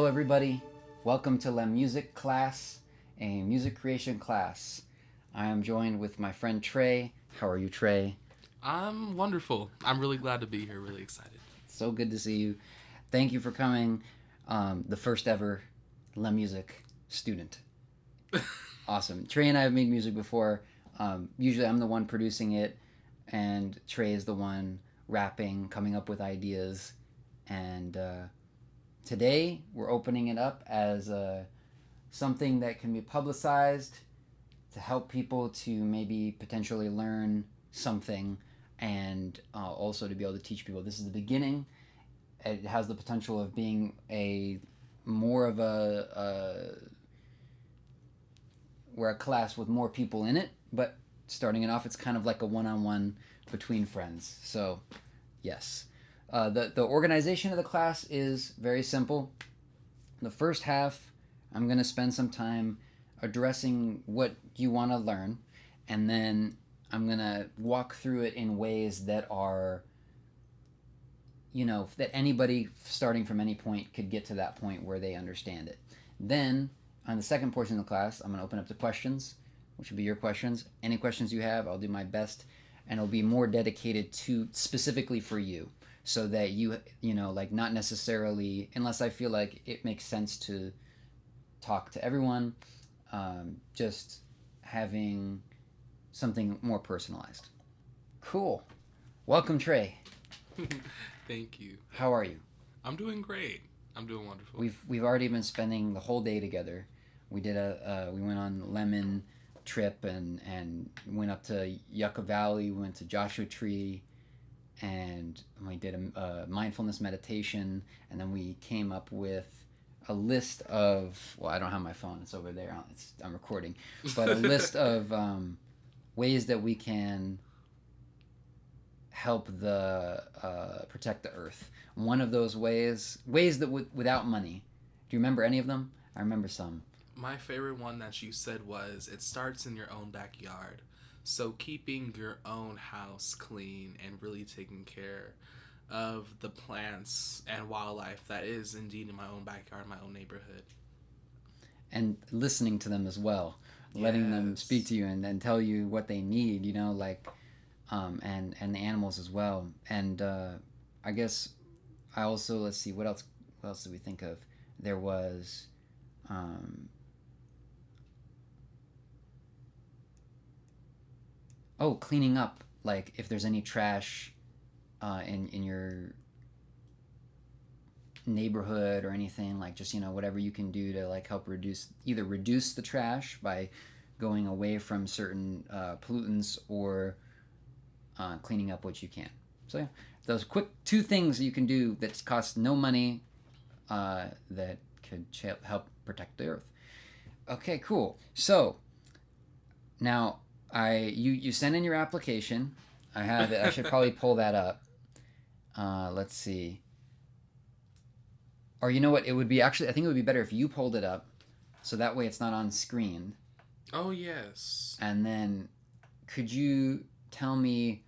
Hello, everybody. Welcome to LEMUSIC class, a music creation class. I am joined with my friend Trey. How are you, Trey? I'm wonderful. I'm really glad to be here. Really excited. So good to see you. Thank you for coming. The first ever LEMUSIC student. Awesome. Trey and I have made music before. Usually I'm the one producing it, and Trey is the one rapping, coming up with ideas. And today we're opening it up as something that can be publicized to help people to maybe potentially learn something, and also to be able to teach people. This is the beginning. It has the potential of being a more of we're a class with more people in it, but starting it off, it's kind of like a one-on-one between friends. So, yes. The organization of the class is very simple. The first half, I'm going to spend some time addressing what you want to learn, and then I'm going to walk through it in ways that are, that anybody starting from any point could get to that point where they understand it. Then, on the second portion of the class, I'm going to open up to questions, which will be your questions. Any questions you have, I'll do my best, and it'll be more dedicated to specifically for you, so that not necessarily, unless I feel like it makes sense to talk to everyone, just having something more personalized. Cool. Welcome, Trey. Thank you. How are you? I'm doing great. I'm doing wonderful. We've already been spending the whole day together. We did we went on lemon trip and went up to Yucca Valley. We went to Joshua Tree, and we did a mindfulness meditation, and then we came up with a list of, well, I don't have my phone, it's over there, I'm recording, but a list of ways that we can help protect the earth. One of those ways that without money. Do you remember any of them? I remember some. My favorite one that you said was, it starts in your own backyard. So keeping your own house clean and really taking care of the plants and wildlife that is indeed in my own backyard, my own neighborhood. And listening to them as well. Letting them speak to you and tell you what they need, and the animals as well. And I guess I also, let's see, what else did we think of? There was cleaning up, like if there's any trash in your neighborhood or anything, like just whatever you can do to like help reduce the trash by going away from certain pollutants, or cleaning up what you can. So yeah, those quick two things you can do that cost no money, that could help protect the earth. Okay, cool. So now you send in your application. I have it. I should probably pull that up. Let's see. Or you know what? It would be actually, I think it would be better if you pulled it up, so that way it's not on screen. Oh, yes. And then could you tell me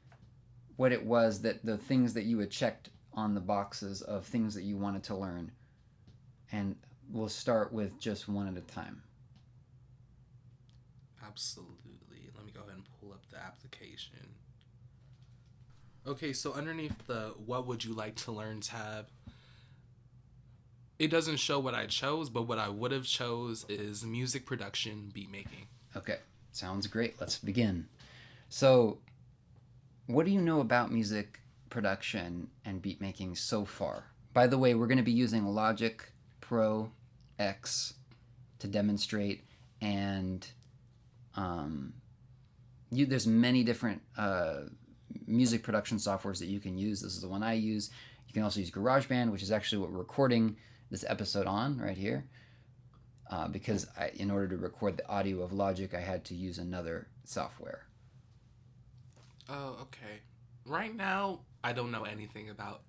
what it was, that the things that you had checked on the boxes of things that you wanted to learn? And we'll start with just one at a time. Absolutely. Let me go ahead and pull up the application. Okay, so underneath the "What would you like to learn" tab, it doesn't show what I chose, but what I would have chose is music production, beat making. Okay, sounds great. Let's begin. So, what do you know about music production and beat making so far? By the way, we're going to be using Logic Pro X to demonstrate, and there's many different music production softwares that you can use. This is the one I use. You can also use GarageBand, which is actually what we're recording this episode on right here, because in order to record the audio of Logic, I had to use another software. Oh, okay. Right now, I don't know anything about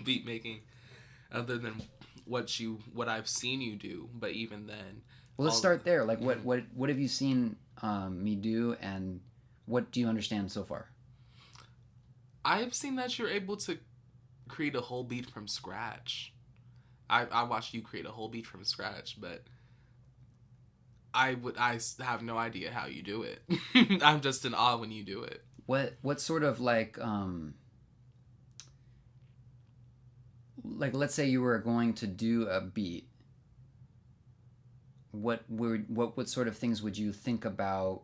beat making, other than what I've seen you do. But even then, well, let's start there. Like, what have you seen me do, and what do you understand so far? I've seen that you're able to create a whole beat from scratch. I watched you create a whole beat from scratch, but I have no idea how you do it. I'm just in awe when you do it. What sort of like let's say you were going to do a beat, what sort of things would you think about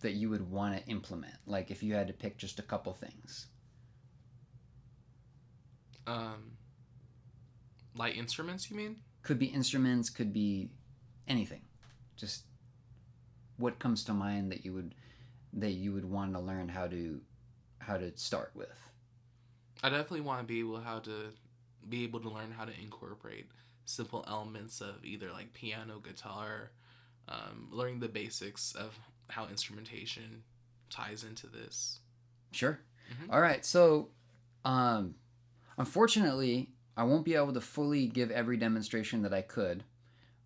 that you would want to implement? Like if you had to pick just a couple things. Um, Light instruments, you mean? Could be instruments, could be anything. Just what comes to mind that you would want to learn how to start with. I definitely want to be able to learn how to incorporate simple elements of either like piano, guitar, learning the basics of how instrumentation ties into this. Sure. Mm-hmm. All right. So, um, unfortunately, I won't be able to fully give every demonstration that I could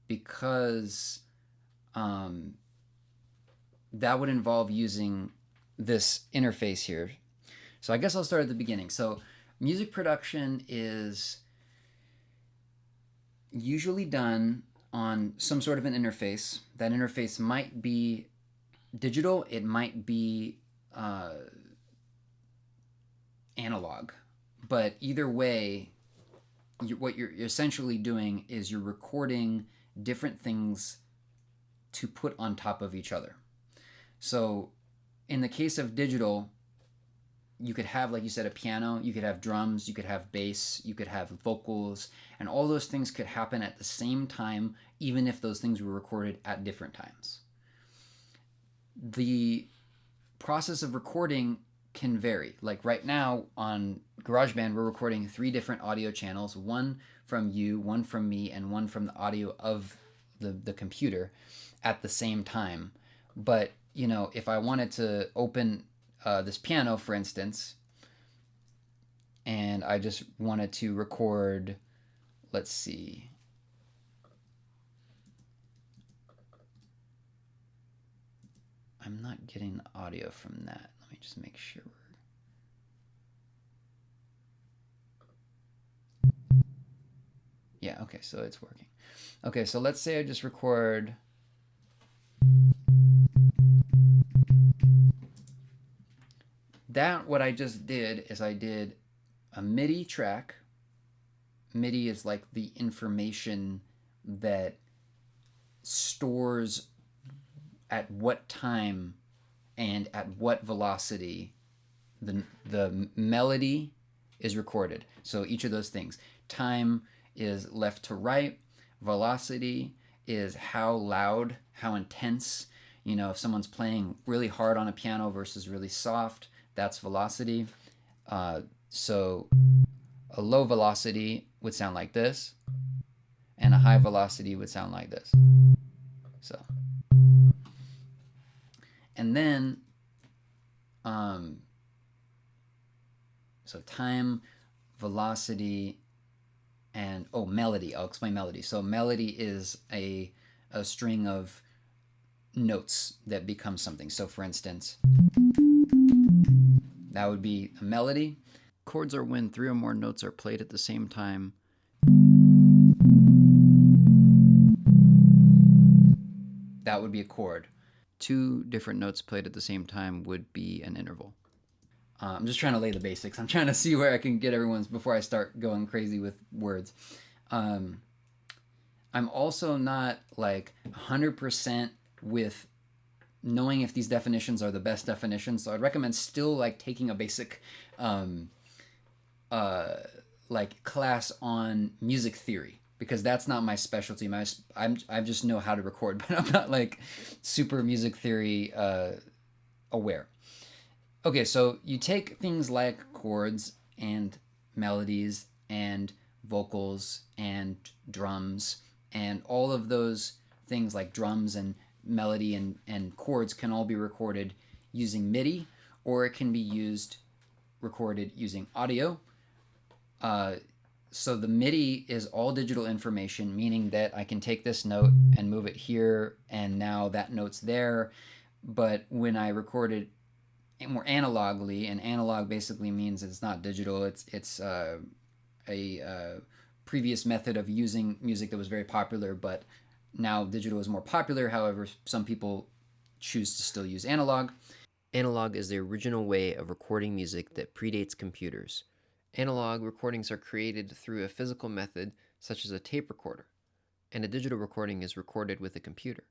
because um, that would involve using this interface here. So I guess I'll start at the beginning. So music production is usually done on some sort of an interface. That interface might be digital, it might be uh, analog. But either way, what you're essentially doing is you're recording different things to put on top of each other. So in the case of digital, you could have, like you said, a piano, you could have drums, you could have bass, you could have vocals, and all those things could happen at the same time, even if those things were recorded at different times. The process of recording can vary. Like right now on GarageBand, we're recording 3 different audio channels, one from you, one from me, and one from the audio of the computer at the same time. But, if I wanted to open this piano, for instance, and I just wanted to record, let's see, I'm not getting the audio from that. Let me just make sure. Yeah, okay, so it's working. Okay, so let's say I just record. What I just did is I did a MIDI track. MIDI is like the information that stores at what time and at what velocity the melody is recorded. So each of those things. Time is left to right. Velocity is how loud, how intense. If someone's playing really hard on a piano versus really soft, that's velocity. So a low velocity would sound like this, and a high velocity would sound like this. So, and then, so time, velocity, and melody. I'll explain melody. So melody is a string of notes that become something. So for instance, that would be a melody. Chords are when 3 or more notes are played at the same time. That would be a chord. 2 different notes played at the same time would be an interval. I'm just trying to lay the basics. I'm trying to see where I can get everyone's before I start going crazy with words. I'm also not like 100% with knowing if these definitions are the best definitions. So I'd recommend still like taking a basic like class on music theory, because that's not my specialty. I just know how to record, but I'm not like super music theory aware. Okay, so you take things like chords and melodies and vocals and drums, and all of those things like drums and melody and chords can all be recorded using MIDI, or it can be recorded using audio. So the MIDI is all digital information, meaning that I can take this note and move it here, and now that note's there. But when I record it more analogly, and analog basically means it's not digital, it's a previous method of using music that was very popular, but now digital is more popular. However, some people choose to still use analog. Analog is the original way of recording music that predates computers. Analog recordings are created through a physical method such as a tape recorder, and a digital recording is recorded with a computer.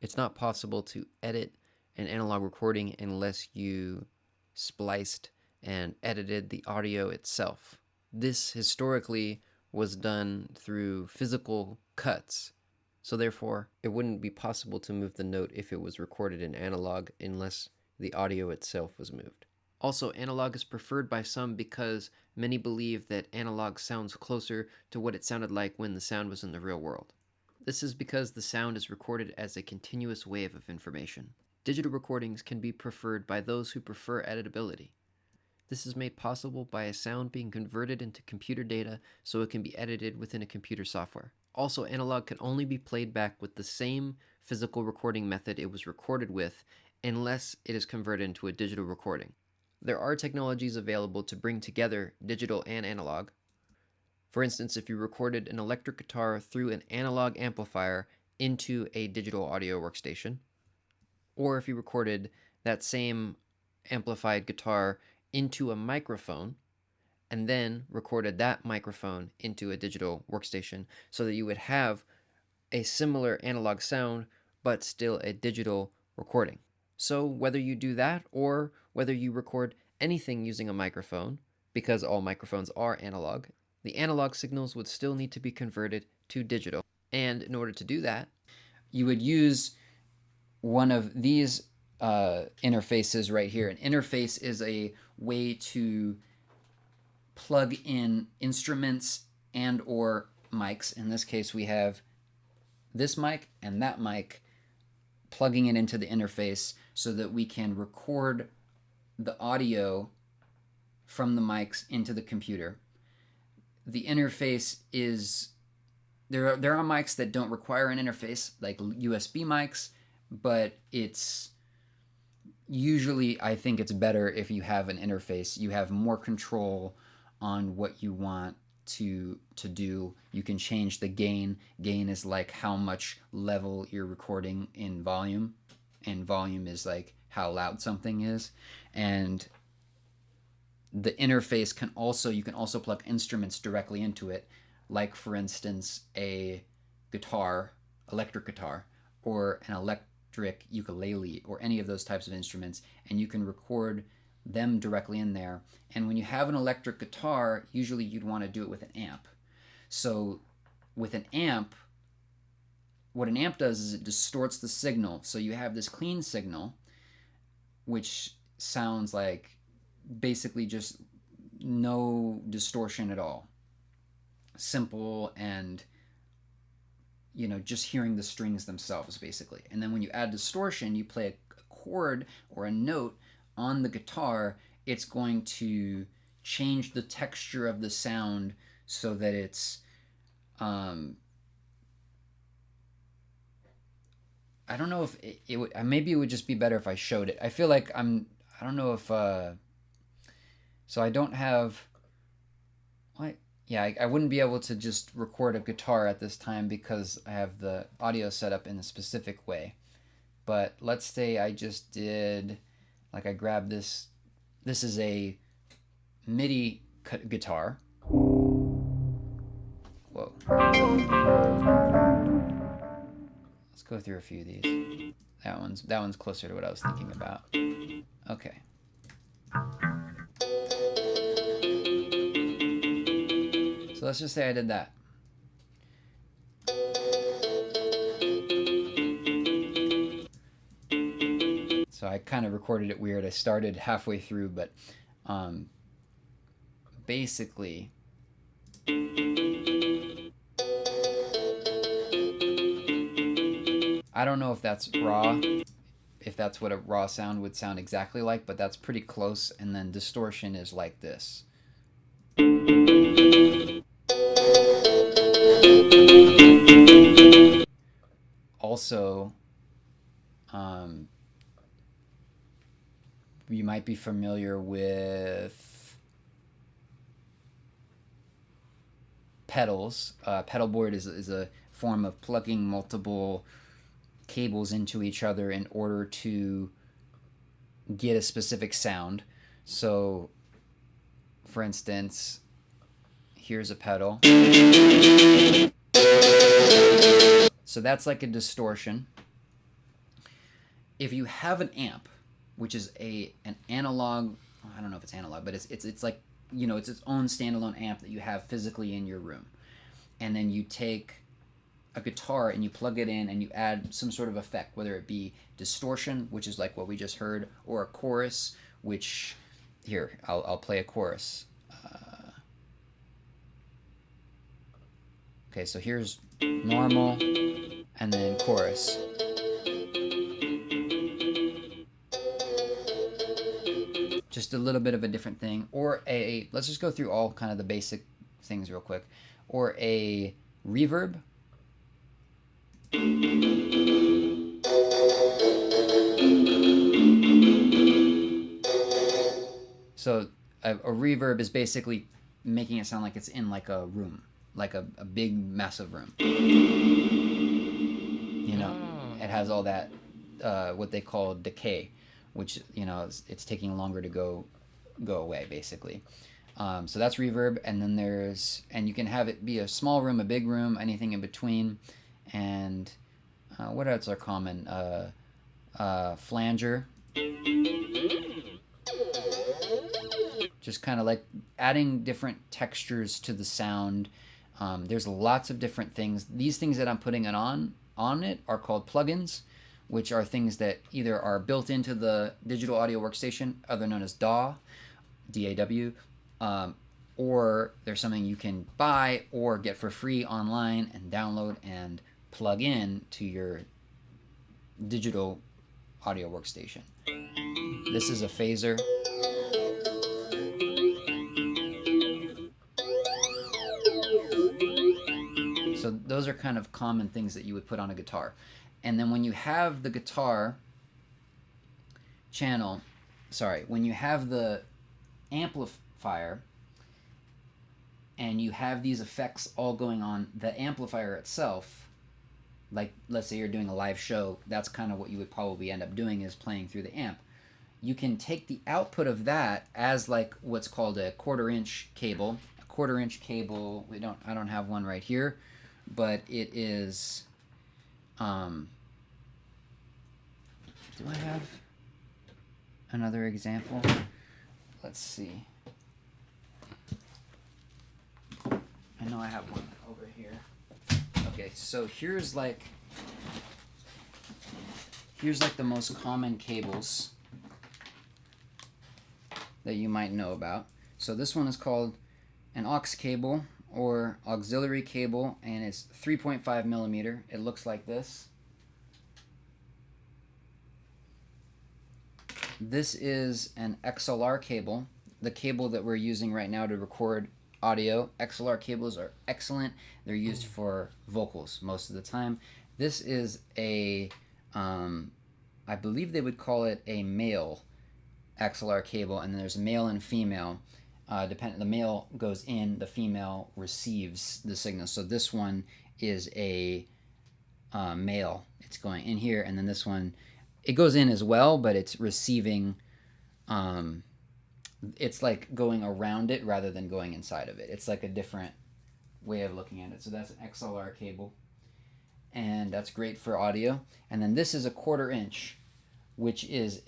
It's not possible to edit an analog recording unless you spliced and edited the audio itself. This historically was done through physical cuts, so therefore it wouldn't be possible to move the note if it was recorded in analog unless the audio itself was moved. Also, analog is preferred by some because many believe that analog sounds closer to what it sounded like when the sound was in the real world. This is because the sound is recorded as a continuous wave of information. Digital recordings can be preferred by those who prefer editability. This is made possible by a sound being converted into computer data so it can be edited within a computer software. Also, analog can only be played back with the same physical recording method it was recorded with unless it is converted into a digital recording. There are technologies available to bring together digital and analog. For instance, if you recorded an electric guitar through an analog amplifier into a digital audio workstation, or if you recorded that same amplified guitar into a microphone and then recorded that microphone into a digital workstation so that you would have a similar analog sound but still a digital recording. So whether you do that or whether you record anything using a microphone, because all microphones are analog, the analog signals would still need to be converted to digital. And in order to do that, you would use one of these interfaces right here. An interface is a way to plug in instruments and or mics. In this case, we have this mic and that mic, plugging it into the interface so that we can record the audio from the mics into the computer. The interface is, there are mics that don't require an interface, like USB mics, but it's usually, I think it's better if you have an interface. You have more control on what you want to do. You can change the gain. Gain is like how much level you're recording in volume, and volume is like how loud something is. And the interface can also, you can also plug instruments directly into it, like for instance a guitar, electric guitar, or an electric ukulele, or any of those types of instruments, and you can record them directly in there. And when you have an electric guitar, usually you'd want to do it with an amp. So with an amp, what an amp does is it distorts the signal. So you have this clean signal, which sounds like basically just no distortion at all. Simple, and just hearing the strings themselves basically. And then when you add distortion, you play a chord or a note on the guitar, it's going to change the texture of the sound so that it's I don't know if it would, maybe it would just be better if I showed it. I feel like I don't know if so I don't have what. Yeah, I wouldn't be able to just record a guitar at this time because I have the audio set up in a specific way. But let's say I just did, like I grabbed this is a MIDI guitar. Whoa. Let's go through a few of these. That one's closer to what I was thinking about. Okay. So let's just say I did that. So I kind of recorded it weird. I started halfway through, but basically I don't know if that's raw, if that's what a raw sound would sound exactly like, but that's pretty close. And then distortion is like this. Also, you might be familiar with pedals. Pedal board is a form of plugging multiple cables into each other in order to get a specific sound. So, for instance, here's a pedal. So that's like a distortion. If you have an amp, which is an analog, I don't know if it's analog, but it's like, you know, it's its own standalone amp that you have physically in your room. And then you take a guitar and you plug it in and you add some sort of effect, whether it be distortion, which is like what we just heard, or a chorus, which, here, I'll play a chorus. Okay, so here's normal and then chorus. Just a little bit of a different thing. Or let's just go through all kind of the basic things real quick. Or a reverb. So a reverb is basically making it sound like it's in like a room, like a big massive room. You know, it has all that what they call decay, which, you know, it's taking longer to go away basically. So that's reverb, and then and you can have it be a small room, a big room, anything in between. And what else are common? Flanger. Just kind of like adding different textures to the sound. There's lots of different things. These things that I'm putting it on it are called plugins, which are things that either are built into the digital audio workstation, other known as DAW, D-A-W, or there's something you can buy or get for free online and download and plug in to your digital audio workstation. This is a phaser. So those are kind of common things that you would put on a guitar. And then when you have the guitar channel, when you have the amplifier and you have these effects all going on the amplifier itself, like let's say you're doing a live show, that's kind of what you would probably end up doing, is playing through the amp. You can take the output of that as like what's called a 1/4 inch cable. A 1/4 inch cable, I don't have one right here, but it is, do I have another example? Let's see. I know I have one over here. Okay, so here's like the most common cables that you might know about. So this one is called an aux cable or auxiliary cable, and it's 3.5 millimeter. It looks like this. This is an XLR cable, the cable that we're using right now to record audio. XLR cables are excellent. They're used for vocals most of the time. This is I believe they would call it a male XLR cable, and then there's male and female. The male goes in, the female receives the signal. So this one is a male. It's going in here, and then this one, it goes in as well, but it's receiving, it's like going around it rather than going inside of it. It's like a different way of looking at it. So that's an XLR cable, and that's great for audio. And then this is a 1/4 inch, which is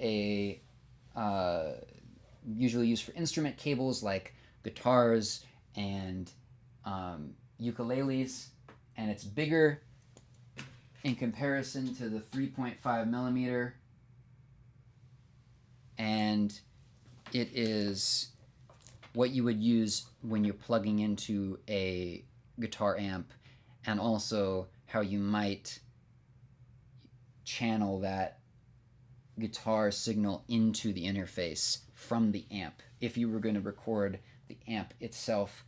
usually used for instrument cables like guitars and ukuleles, and it's bigger in comparison to the 3.5 millimeter, and it is what you would use when you're plugging into a guitar amp, and also how you might channel that guitar signal into the interface from the amp if you were going to record the amp itself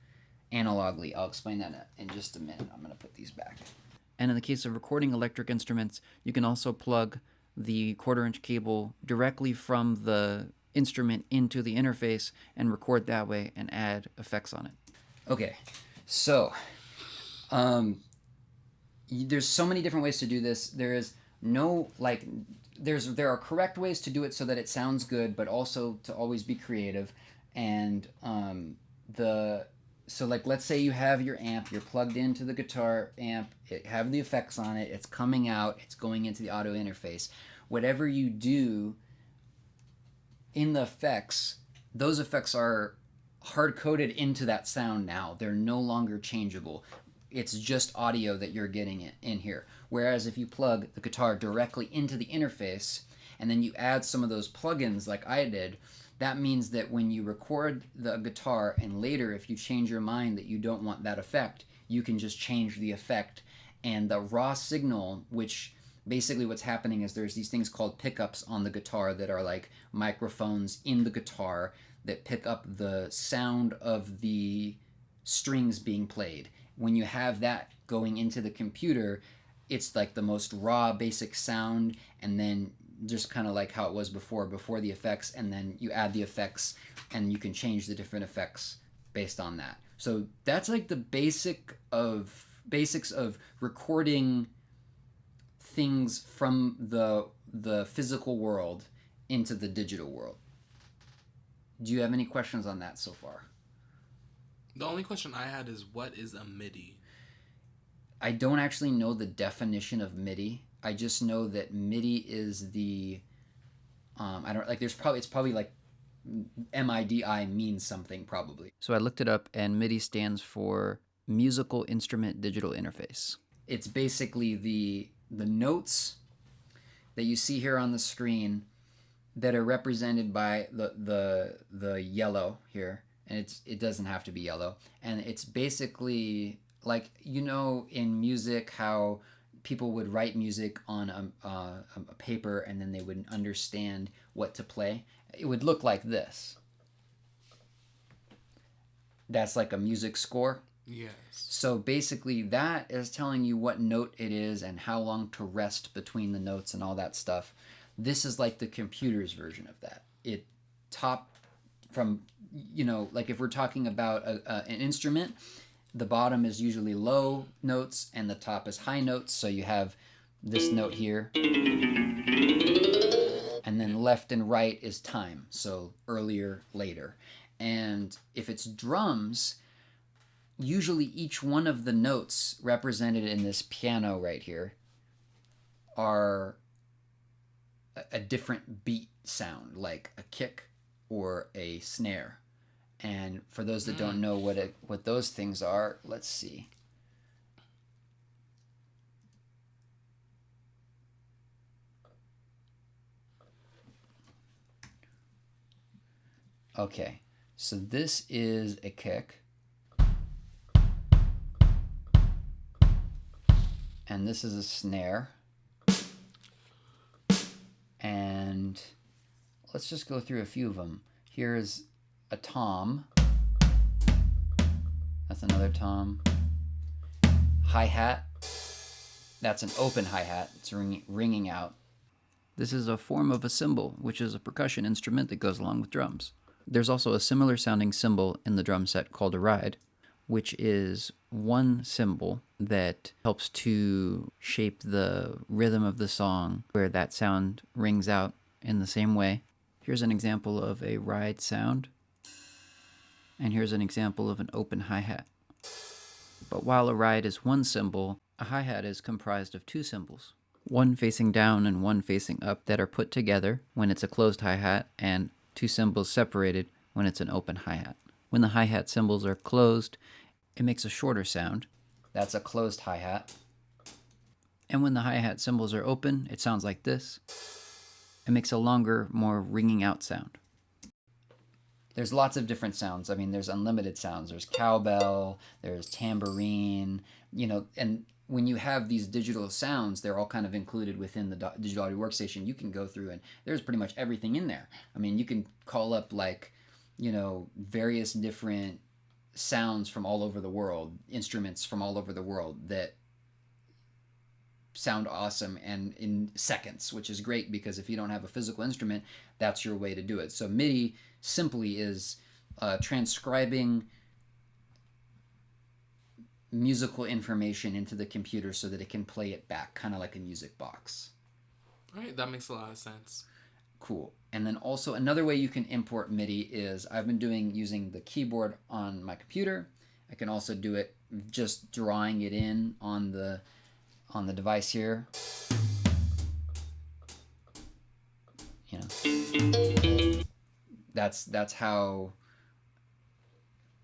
analogically. I'll explain that in just a minute. I'm going to put these back. And in the case of recording electric instruments, you can also plug the 1/4 inch cable directly from the instrument into the interface and record that way and add effects on it. Okay, so Um, there's so many different ways to do this. There is no like there are correct ways to do it so that it sounds good, but also to always be creative. And the so like let's say you have your amp, you're plugged into the guitar amp, it have the effects on it, it's coming out, it's going into the audio interface. Whatever you do in the effects, those effects are hard coded into that sound now. They're no longer changeable. It's just audio that you're getting in here. Whereas if you plug the guitar directly into the interface and then you add some of those plugins like I did, that means that when you record the guitar and later if you change your mind that you don't want that effect, you can just change the effect. And the raw signal, which basically what's happening is there's these things called pickups on the guitar that are like microphones in the guitar that pick up the sound of the strings being played. When you have that going into the computer, it's like the most raw basic sound, and then just kind of like how it was before the effects, and then you add the effects and you can change the different effects based on that. So that's like the basics of recording things from the physical world into the digital world. Do you have any questions on that so far? The only question I had is, what is a MIDI? I don't actually know the definition of MIDI. I just know that MIDI is the I don't like. It's probably like MIDI means something probably. So I looked it up, and MIDI stands for Musical Instrument Digital Interface. It's basically the notes that you see here on the screen that are represented by the yellow here, and it doesn't have to be yellow, and it's basically like, you know, in music how people would write music on a paper and then they wouldn't understand what to play. It would look like this. That's like a music score. Yes. So basically that is telling you what note it is and how long to rest between the notes and all that stuff. This is like the computer's version of that. It top from, you know, like if we're talking about an instrument, the bottom is usually low notes and the top is high notes. So you have this note here. And then left and right is time. So earlier, later. And if it's drums, usually each one of the notes represented in this piano right here are a different beat sound, like a kick or a snare. And for those that don't know what those things are, let's see. Okay, so this is a kick. And this is a snare. And let's just go through a few of them. Here's a tom. That's another tom. Hi-hat. That's an open hi-hat. It's ringing out. This is a form of a cymbal, which is a percussion instrument that goes along with drums. There's also a similar sounding cymbal in the drum set called a ride, which is one cymbal that helps to shape the rhythm of the song where that sound rings out in the same way. Here's an example of a ride sound, and here's an example of an open hi-hat. But while a ride is one cymbal, a hi-hat is comprised of two cymbals, one facing down and one facing up, that are put together when it's a closed hi-hat, and two cymbals separated when it's an open hi-hat. When the hi-hat cymbals are closed, it makes a shorter sound. That's a closed hi-hat. And when the hi-hat cymbals are open, it sounds like this. It makes a longer, more ringing out sound. There's lots of different sounds. I mean, there's unlimited sounds. There's cowbell, there's tambourine, you know, and when you have these digital sounds, they're all kind of included within the digital audio workstation. You can go through and there's pretty much everything in there. I mean, you can call up like, you know, various different sounds from all over the world, instruments from all over the world that sound awesome and in seconds, which is great because if you don't have a physical instrument, that's your way to do it. So MIDI simply is transcribing musical information into the computer so that it can play it back, kind of like a music box. All right, that makes a lot of sense. Cool. And then also another way you can import MIDI is I've been using the keyboard on my computer. I can also do it just drawing it in on the device here. You know, that's how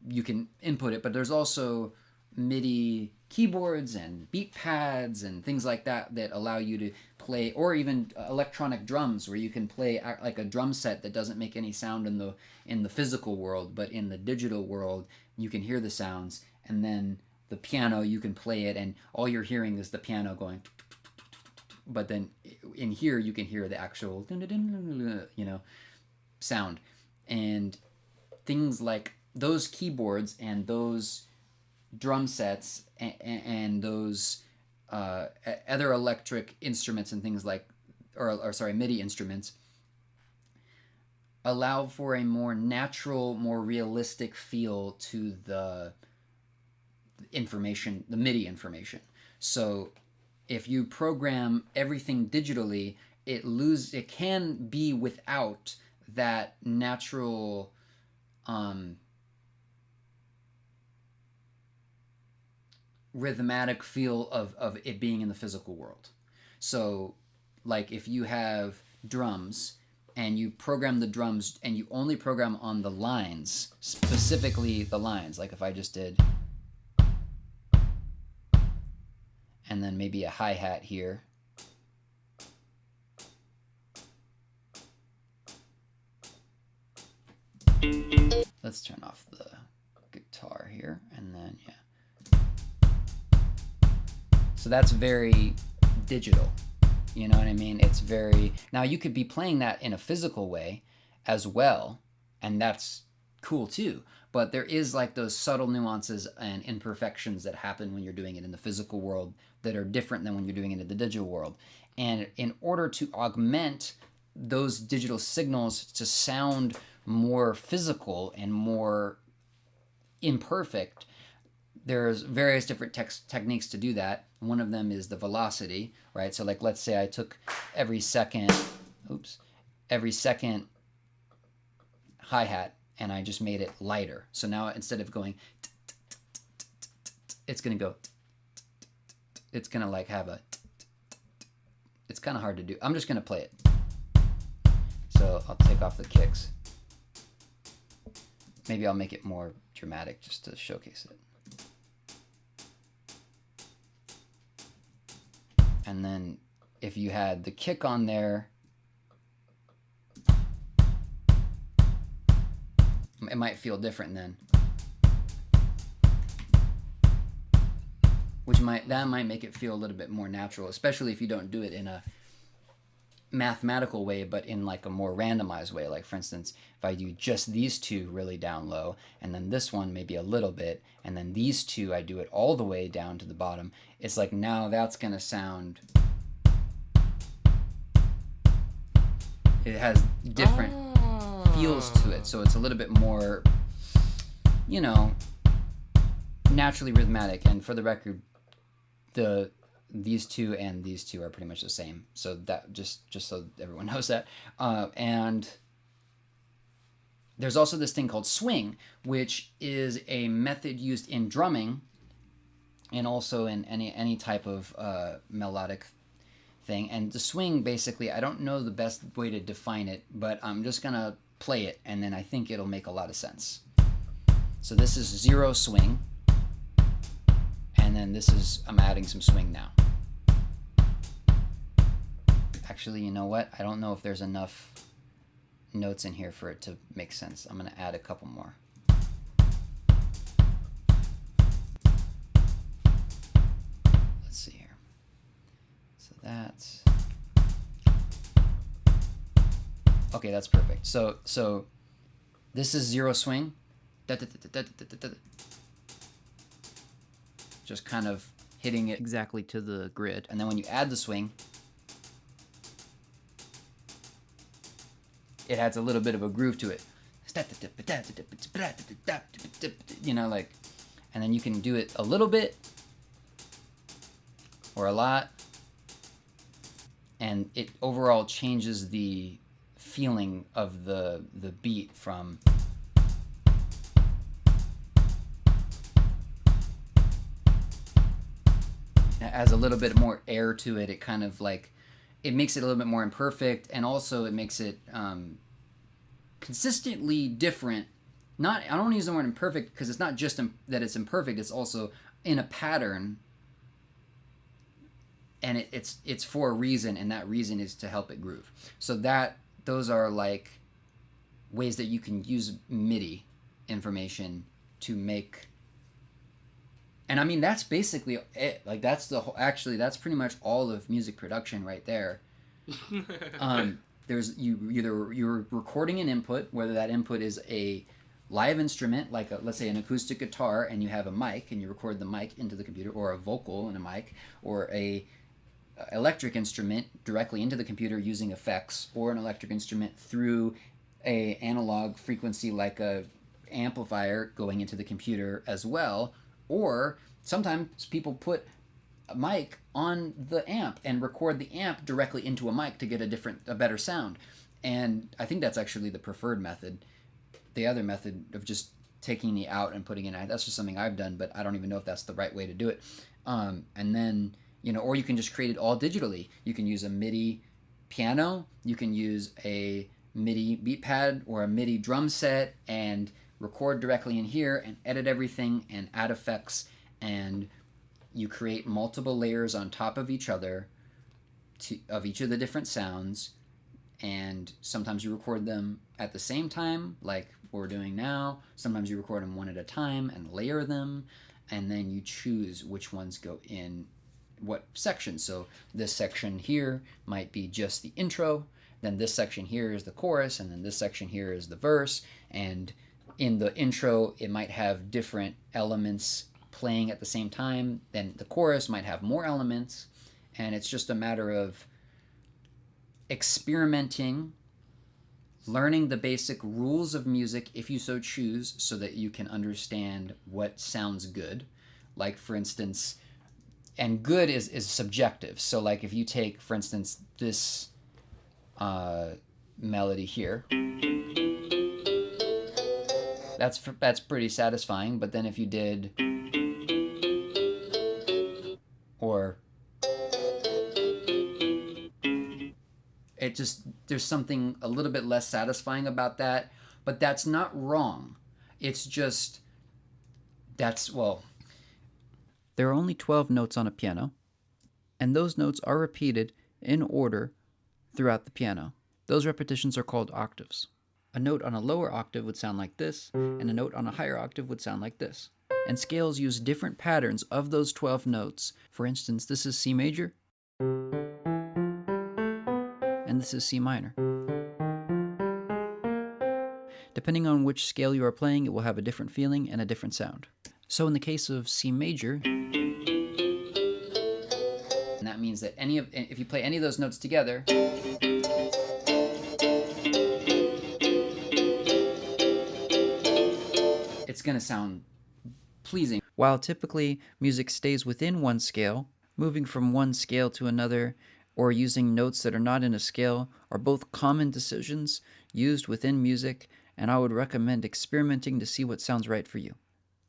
you can input it. But there's also MIDI keyboards and beat pads and things like that that allow you to play, or even electronic drums where you can play like a drum set that doesn't make any sound in the physical world, but in the digital world you can hear the sounds. And then the piano, you can play it and all you're hearing is the piano going, but then in here you can hear the actual sound. And things like those keyboards and those drum sets and those other electric instruments and things like, or MIDI instruments, allow for a more natural, more realistic feel to the information, the MIDI information. So if you program everything digitally, it can be without that natural rhythmic feel of it being in the physical world. So like if you have drums and you program the drums and you only program on the lines, specifically the lines, like if I just did, and then maybe a hi-hat here, let's turn off the guitar here, and then yeah. So that's very digital, you know what I mean? It's very, now you could be playing that in a physical way as well, and that's cool too. But there is like those subtle nuances and imperfections that happen when you're doing it in the physical world that are different than when you're doing it in the digital world. And in order to augment those digital signals to sound more physical and more imperfect, there's various different techniques to do that. One of them is the velocity, right? So like, let's say I took every second hi-hat and I just made it lighter. So now instead of going, it's going to go, it's going to like have a, it's kind of hard to do. I'm just going to play it. So I'll take off the kicks. Maybe I'll make it more dramatic just to showcase it. And then if you had the kick on there, it might feel different then. That might make it feel a little bit more natural, especially if you don't do it in a mathematical way, but in like a more randomized way. Like for instance, if I do just these two really down low, and then this one maybe a little bit, and then these two I do it all the way down to the bottom, it's like now that's gonna sound, it has different feels to it, so it's a little bit more, you know, naturally rhythmic. And for the record, these two and these two are pretty much the same. So that just so everyone knows that. And there's also this thing called swing, which is a method used in drumming and also in any type of melodic thing. And the swing, basically, I don't know the best way to define it, but I'm just gonna play it and then I think it'll make a lot of sense. So this is zero swing, and then this is, I'm adding some swing now. Actually, you know what? I don't know if there's enough notes in here for it to make sense. I'm going to add a couple more. Let's see here. So that's... Okay, that's perfect. So this is zero swing. Just kind of hitting it exactly to the grid. And then when you add the swing, it adds a little bit of a groove to it. You know, like, and then you can do it a little bit or a lot, and it overall changes the feeling of the beat from it adds a little bit more air to it. It kind of like, it makes it a little bit more imperfect, and also it makes it consistently different. Not, I don't want to use the word imperfect because it's not just that it's imperfect, it's also in a pattern, and it's for a reason, and that reason is to help it groove. So those are like ways that you can use MIDI information to make. And I mean, that's basically it. Like, that's the whole, actually, that's pretty much all of music production right there. There's, you're recording an input, whether that input is a live instrument, like let's say an acoustic guitar, and you have a mic, and you record the mic into the computer, or a vocal and a mic, or a electric instrument directly into the computer using effects, or an electric instrument through a analog frequency like a amplifier going into the computer as well. Or sometimes people put a mic on the amp and record the amp directly into a mic to get a better sound. And I think that's actually the preferred method. The other method of just taking the out and putting it in, that's just something I've done, but I don't even know if that's the right way to do it. And then, or you can just create it all digitally. You can use a MIDI piano, you can use a MIDI beat pad or a MIDI drum set, and record directly in here and edit everything and add effects, and you create multiple layers on top of each other of each of the different sounds, and sometimes you record them at the same time like we're doing now, sometimes you record them one at a time and layer them, and then you choose which ones go in what section. So this section here might be just the intro, then this section here is the chorus, and then this section here is the verse, and in the intro, it might have different elements playing at the same time. Then the chorus might have more elements. And it's just a matter of experimenting, learning the basic rules of music if you so choose, so that you can understand what sounds good. Like, for instance, and good is subjective. So like if you take, for instance, this melody here, that's pretty satisfying. But then if you did, or it just, there's something a little bit less satisfying about that. But that's not wrong. It's just, well, there are only 12 notes on a piano, and those notes are repeated in order throughout the piano. Those repetitions are called octaves. A note on a lower octave would sound like this, and a note on a higher octave would sound like this. And scales use different patterns of those 12 notes. For instance, this is C major, and this is C minor. Depending on which scale you are playing, it will have a different feeling and a different sound. So in the case of C major, and that means that if you play any of those notes together, it's going to sound pleasing. While typically music stays within one scale, moving from one scale to another or using notes that are not in a scale are both common decisions used within music, and I would recommend experimenting to see what sounds right for you.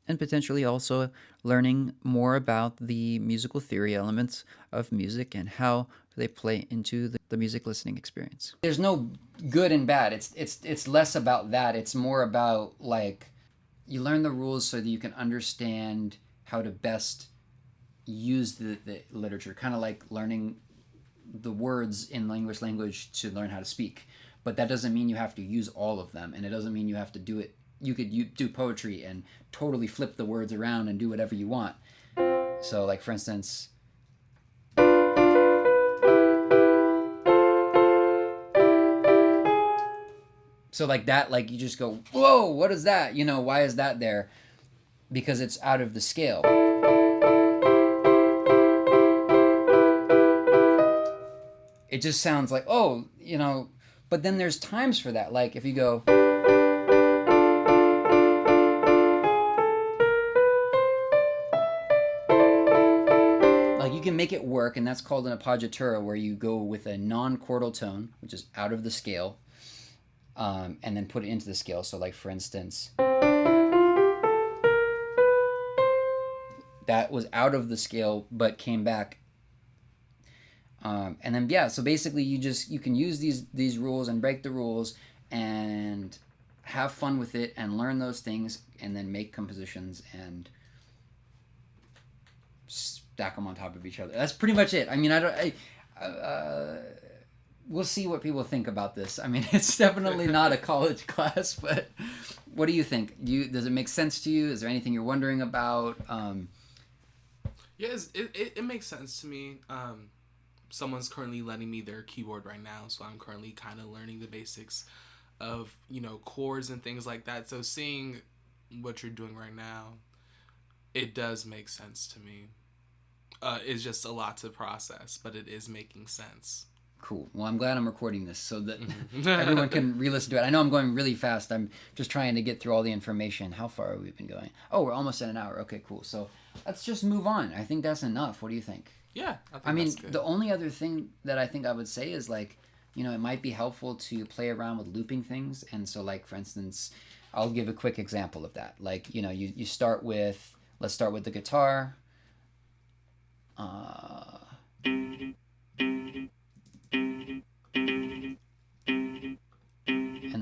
And potentially also learning more about the musical theory elements of music and how they play into the music listening experience. There's no good and bad. It's less about that. It's more about, like, you learn the rules so that you can understand how to best use the literature, kind of like learning the words in English language to learn how to speak. But that doesn't mean you have to use all of them, and it doesn't mean you have to do it. You could do poetry and totally flip the words around and do whatever you want. So, like, for instance, so like that, like you just go, whoa, what is that? Why is that there? Because it's out of the scale. It just sounds like, but then there's times for that. Like if you go, can make it work, and that's called an appoggiatura, where you go with a non-chordal tone, which is out of the scale, and then put it into the scale. So like, for instance, that was out of the scale but came back. And then, yeah, so basically you can use these rules and break the rules and have fun with it and learn those things and then make compositions and stack them on top of each other. That's pretty much it. I mean, we'll see what people think about this. I mean, it's definitely not a college class, but what do you think? Does it make sense to you? Is there anything you're wondering about? Yes, it makes sense to me. Someone's currently lending me their keyboard right now, so I'm currently kind of learning the basics of, chords and things like that. So seeing what you're doing right now, it does make sense to me. It's just a lot to process, but it is making sense. Cool. Well, I'm glad I'm recording this so that everyone can re-listen to it. I know I'm going really fast. I'm just trying to get through all the information. How far have we been going? Oh, we're almost at an hour. Okay, cool. So let's just move on. I think that's enough. What do you think? Yeah, I mean, the only other thing that I think I would say is, like, it might be helpful to play around with looping things. And so, like, for instance, I'll give a quick example of that. Like, you start with, let's start with the guitar. And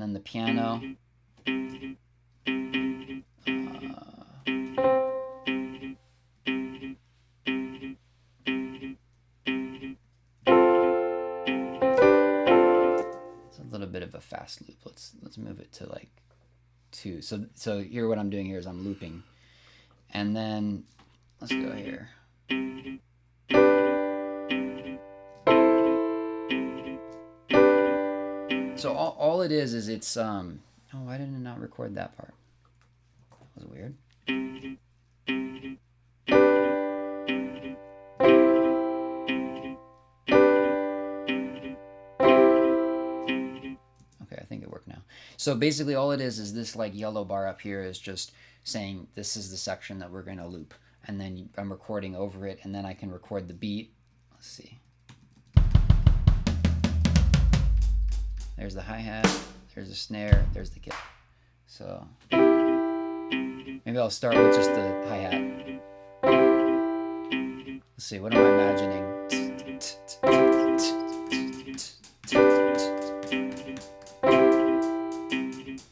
then the piano. Bit of a fast loop. Let's move it to like 2. So here what I'm doing here is I'm looping, and then let's go here. So all it is it's oh, why didn't it not record that part? That was weird. I think it worked now. So basically all it is this like yellow bar up here is just saying this is the section that we're going to loop. And then I'm recording over it, and then I can record the beat. Let's see. There's the hi-hat, there's the snare, there's the kick. So maybe I'll start with just the hi-hat. Let's see, what am I imagining?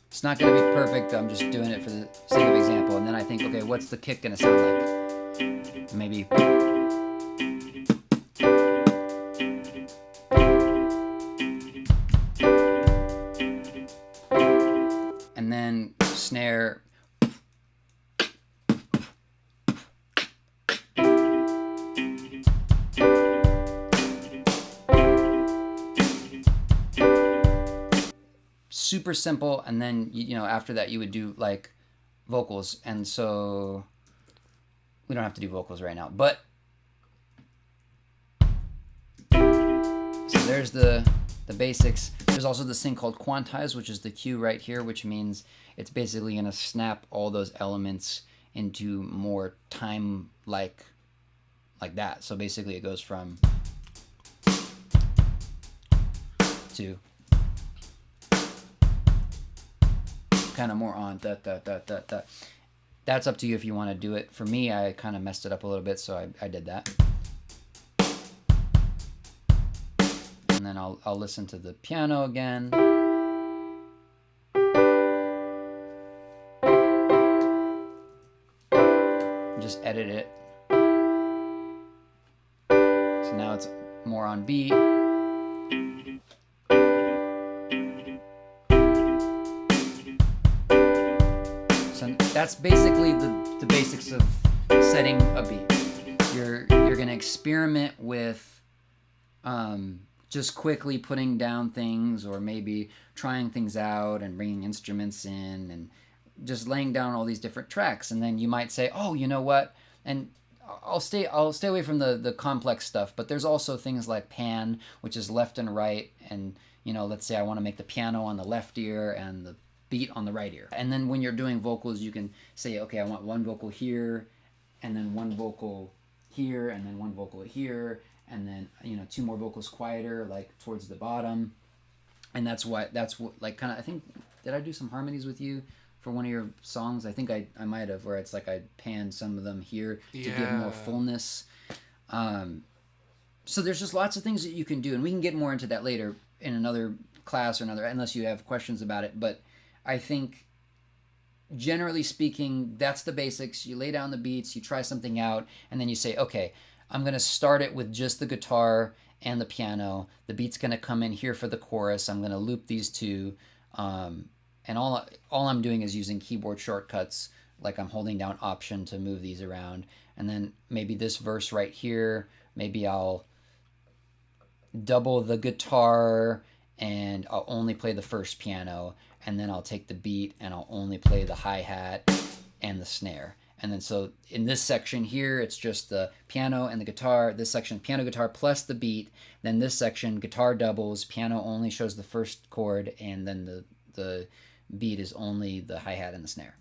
It's not going to be perfect. I'm just doing it for the sake of example. And then I think, okay, what's the kick going to sound like? Maybe. And then snare. Super simple, and then after that you would do like vocals, and so we don't have to do vocals right now, but so there's the basics. There's also this thing called quantize, which is the cue right here, which means it's basically going to snap all those elements into more time like that. So basically it goes from to kind of more on da. That's up to you if you want to do it. For me, I kind of messed it up a little bit, so I did that. And then I'll listen to the piano again. Just edit it. So now it's more on beat. That's basically the basics of setting a beat. You're going to experiment with just quickly putting down things, or maybe trying things out and bringing instruments in and just laying down all these different tracks. And then you might say, oh, you know what? And I'll stay away from the complex stuff, but there's also things like pan, which is left and right. And, let's say I want to make the piano on the left ear and the beat on the right ear. And then when you're doing vocals, you can say, okay, I want one vocal here and then one vocal here, and then one vocal here, and then two more vocals quieter, like towards the bottom. And that's what like kind of, I think, did I do some harmonies with you for one of your songs? I think I might have, where it's like I panned some of them here to give more fullness. So there's just lots of things that you can do, and we can get more into that later in another class or another, unless you have questions about it. But I think, generally speaking, that's the basics. You lay down the beats, you try something out, and then you say, okay, I'm going to start it with just the guitar and the piano. The beat's going to come in here for the chorus. I'm going to loop these two. And all I'm doing is using keyboard shortcuts, like I'm holding down Option to move these around. And then maybe this verse right here, maybe I'll double the guitar and I'll only play the first piano, and then I'll take the beat and I'll only play the hi-hat and the snare. And then so in this section here, it's just the piano and the guitar. This section, piano, guitar, plus the beat. Then this section, guitar doubles, piano only shows the first chord, and then the beat is only the hi-hat and the snare.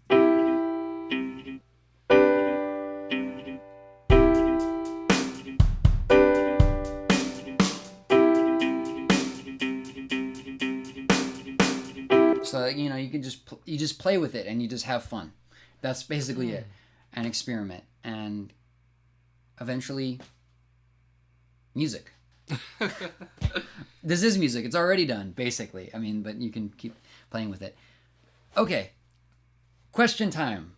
So you can just play with it and you just have fun. That's basically it. And experiment, and eventually music. This is music. It's already done, basically. I mean, but you can keep playing with it. Okay. Question time.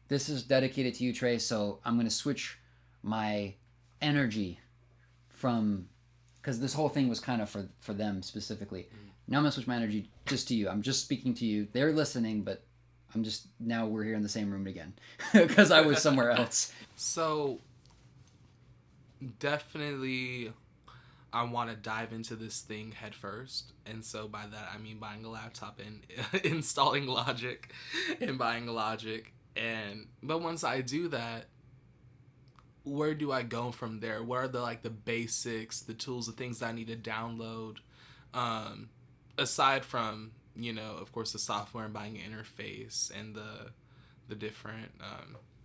This is dedicated to you, Trey, so I'm going to switch my energy from, because this whole thing was kind of for them specifically. Now I'm going to switch my energy just to you. I'm just speaking to you. They're listening, but now we're here in the same room again because I was somewhere else. So definitely I want to dive into this thing head first. And so by that, I mean buying a laptop and installing Logic and buying Logic. But once I do that, where do I go from there? What are the basics, the tools, the things that I need to download? Aside from, of course, the software and buying an interface and the different,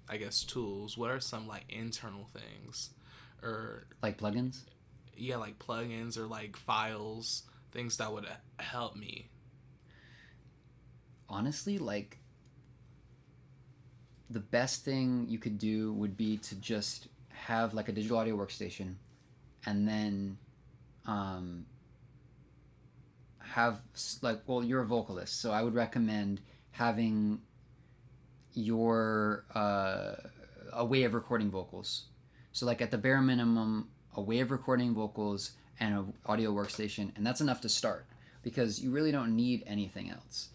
I guess, tools. What are some internal things, or like plugins? Yeah, like plugins or files, things that would help me. Honestly, the best thing you could do would be to just have a digital audio workstation, and then have you're a vocalist, so I would recommend having your a way of recording vocals. So at the bare minimum, a way of recording vocals and an audio workstation, and that's enough to start, because you really don't need anything else.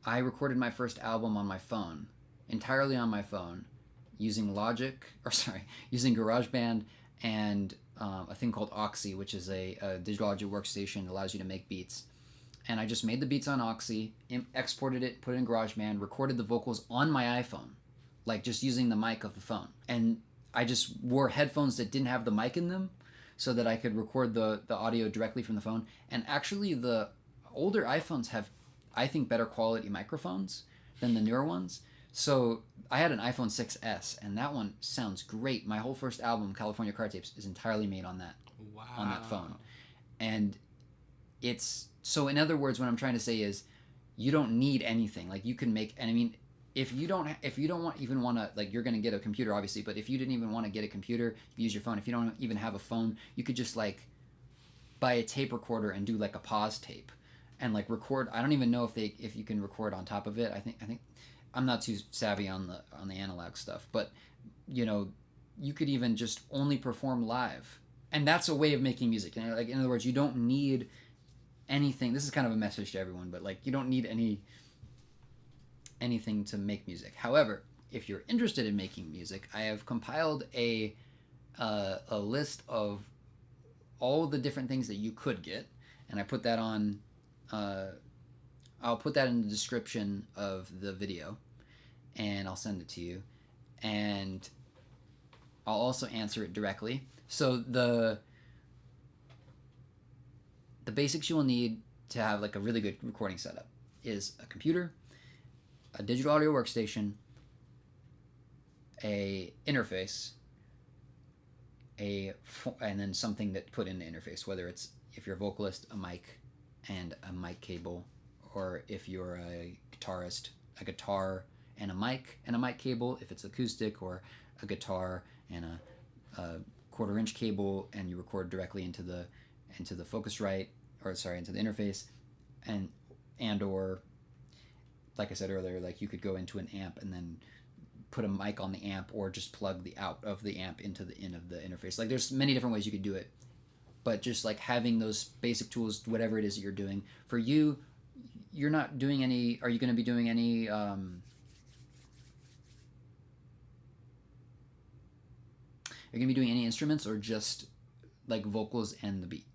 I recorded my first album on my phone, entirely on my phone, using using GarageBand and a thing called Oxy, which is a digital audio workstation that allows you to make beats. And I just made the beats on Oxy, exported it, put it in GarageBand, recorded the vocals on my iPhone, just using the mic of the phone. And I just wore headphones that didn't have the mic in them so that I could record the audio directly from the phone. And actually, the older iPhones have, I think, better quality microphones than the newer ones. So I had an iPhone 6S, and that one sounds great. My whole first album, California Car Tapes, is entirely made on that. Wow. On that phone. And it's, so in other words, what I'm trying to say is, you don't need anything. You can make, and I mean, if you don't want to, you're going to get a computer, obviously, but if you didn't even want to get a computer, you use your phone. If you don't even have a phone, you could just buy a tape recorder and do a pause tape and record. I don't even know if you can record on top of it. I think I'm not too savvy on the analog stuff, but you could even just only perform live, and that's a way of making music. In other words, you don't need anything. This is kind of a message to everyone, but you don't need anything to make music. However, if you're interested in making music, I have compiled a list of all the different things that you could get, and I put that on. I'll put that in the description of the video, and I'll send it to you, and I'll also answer it directly. So the basics you will need to have a really good recording setup is a computer, a digital audio workstation, a interface, and then something that put in the interface, whether it's, if you're a vocalist, a mic and a mic cable, or if you're a guitarist, a guitar and a mic cable if it's acoustic, or a guitar and a quarter-inch cable, and you record directly into the Focusrite, or sorry, into the interface, and or like I said earlier, like you could go into an amp and then put a mic on the amp, or just plug the out of the amp into the in of the interface. Like there's many different ways you could do it, but just like having those basic tools, whatever it is that you're doing. For you, you're not doing any, are you going to be doing any are you going to be doing any instruments, or just like vocals and the beat?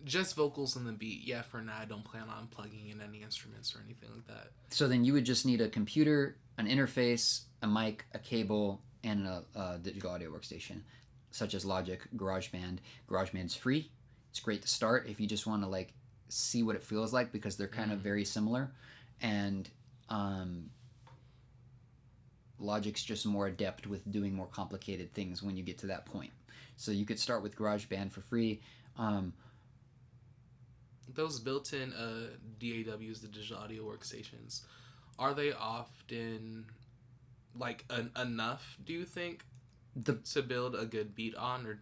Just vocals and the beat. Yeah, for now I don't plan on plugging in any instruments or anything like that. So then you would just need a computer, an interface, a mic, a cable, and a digital audio workstation, such as Logic, GarageBand. GarageBand's free. It's great to start if you just want to like see what it feels like, because they're kind of very similar. And Logic's just more adept with doing more complicated things when you get to that point. So you could start with GarageBand for free. Those built-in DAWs, the digital audio workstations, are they often like enough, do you think, to build a good beat on, or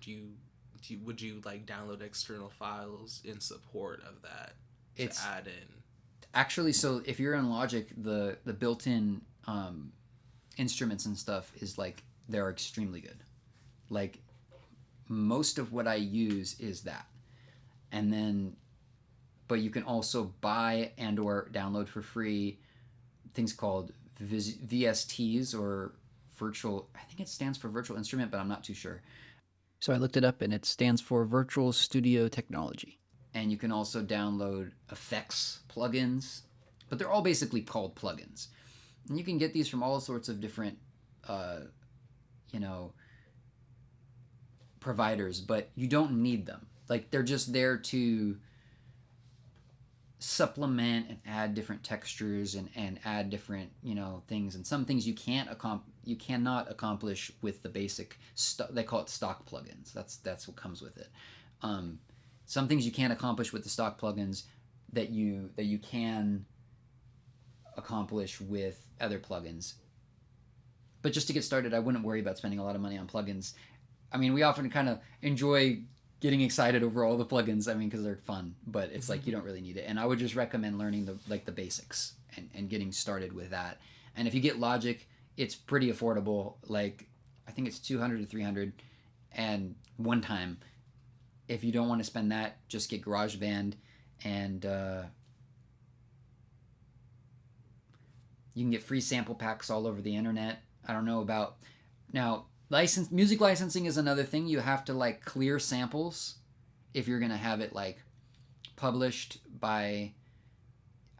would you like download external files in support of that to add in? Actually, so if you're in Logic, the built-in instruments and stuff is like, they're extremely good. Like most of what I use is that. And then, but you can also buy and or download for free things called VSTs, or virtual, I think it stands for virtual instrument, but I'm not too sure. So I looked it up, and it stands for Virtual Studio Technology. And you can also download effects plugins, but they're all basically called plugins. And you can get these from all sorts of different, providers, but you don't need them. Like they're just there to supplement and add different textures and add different things, and some things you cannot accomplish with the basic they call it stock plugins. That's what comes with it. Some things you can't accomplish with the stock plugins that you can accomplish with other plugins. But just to get started, I wouldn't worry about spending a lot of money on plugins. I mean, we often kind of enjoy getting excited over all the plugins, I mean, because they're fun, but it's like you don't really need it. And I would just recommend learning the basics and getting started with that. And if you get Logic, it's pretty affordable. Like I think it's $200 to $300, and one time. If you don't want to spend that, just get GarageBand, and you can get free sample packs all over the internet. I don't know about now. Music licensing is another thing. You have to like clear samples if you're gonna have it like published by.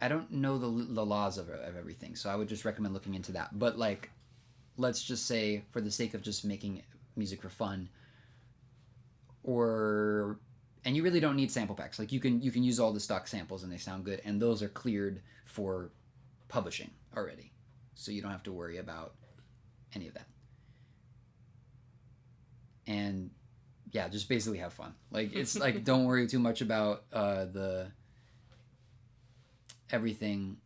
I don't know the laws of everything, so I would just recommend looking into that. But like, let's just say, for the sake of just making music for fun, and you really don't need sample packs. Like you can use all the stock samples and they sound good, and those are cleared for publishing already, so you don't have to worry about any of that. And yeah, just basically have fun. Like it's like don't worry too much about the everything.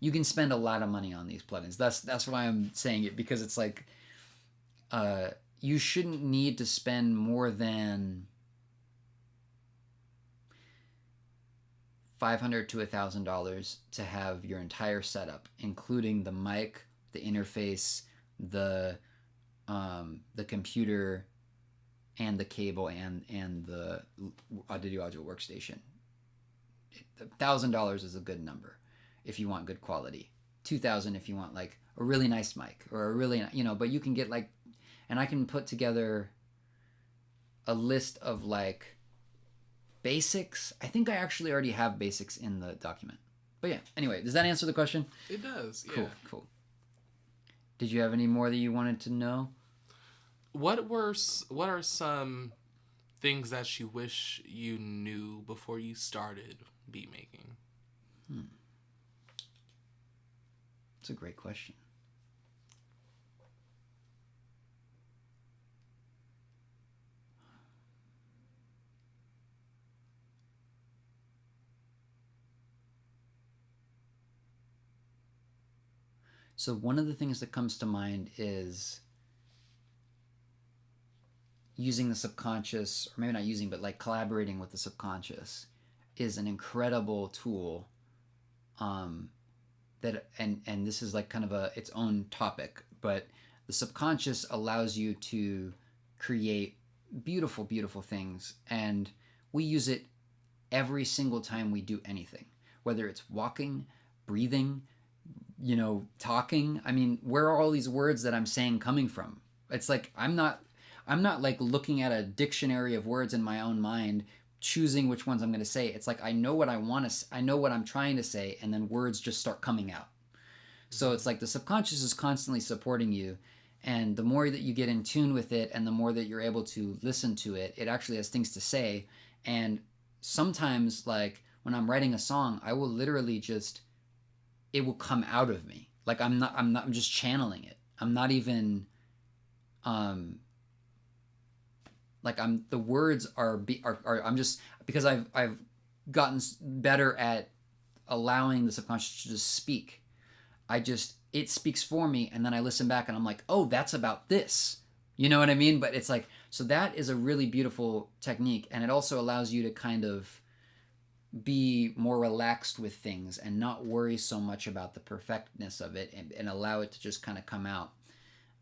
You can spend a lot of money on these plugins. That's why I'm saying it, because it's like you shouldn't need to spend more than $500 to $1,000 to have your entire setup, including the mic, the interface, the computer, and the cable, and the audio workstation. $1,000 is a good number if you want good quality. $2,000 if you want like a really nice mic, or a really but you can get like, and I can put together a list of like basics. I think I actually already have basics in the document. But yeah, anyway, does that answer the question? It does. Yeah. Cool. Did you have any more that you wanted to know? What are some things that you wish you knew before you started beat making? It's a great question. So one of the things that comes to mind is using the subconscious, or maybe not using, but like collaborating with the subconscious is an incredible tool. That and this is like kind of its own topic, but the subconscious allows you to create beautiful, beautiful things, and we use it every single time we do anything, whether it's walking, breathing, talking. I mean, where are all these words that I'm saying coming from? It's like I'm not like looking at a dictionary of words in my own mind, choosing which ones I'm going to say. It's like I know what I want to, I know what I'm trying to say, and then words just start coming out. So it's like the subconscious is constantly supporting you, and the more that you get in tune with it, and the more that you're able to listen to it, it actually has things to say. And sometimes, like when I'm writing a song, I will literally just, it will come out of me. Like I'm just channeling it. I'm not even, like the words are I'm just, because I've gotten better at allowing the subconscious to just speak. It speaks for me, and then I listen back and I'm like, oh, that's about this. You know what I mean? But it's like, so that is a really beautiful technique, and it also allows you to kind of be more relaxed with things and not worry so much about the perfectness of it, and allow it to just kind of come out.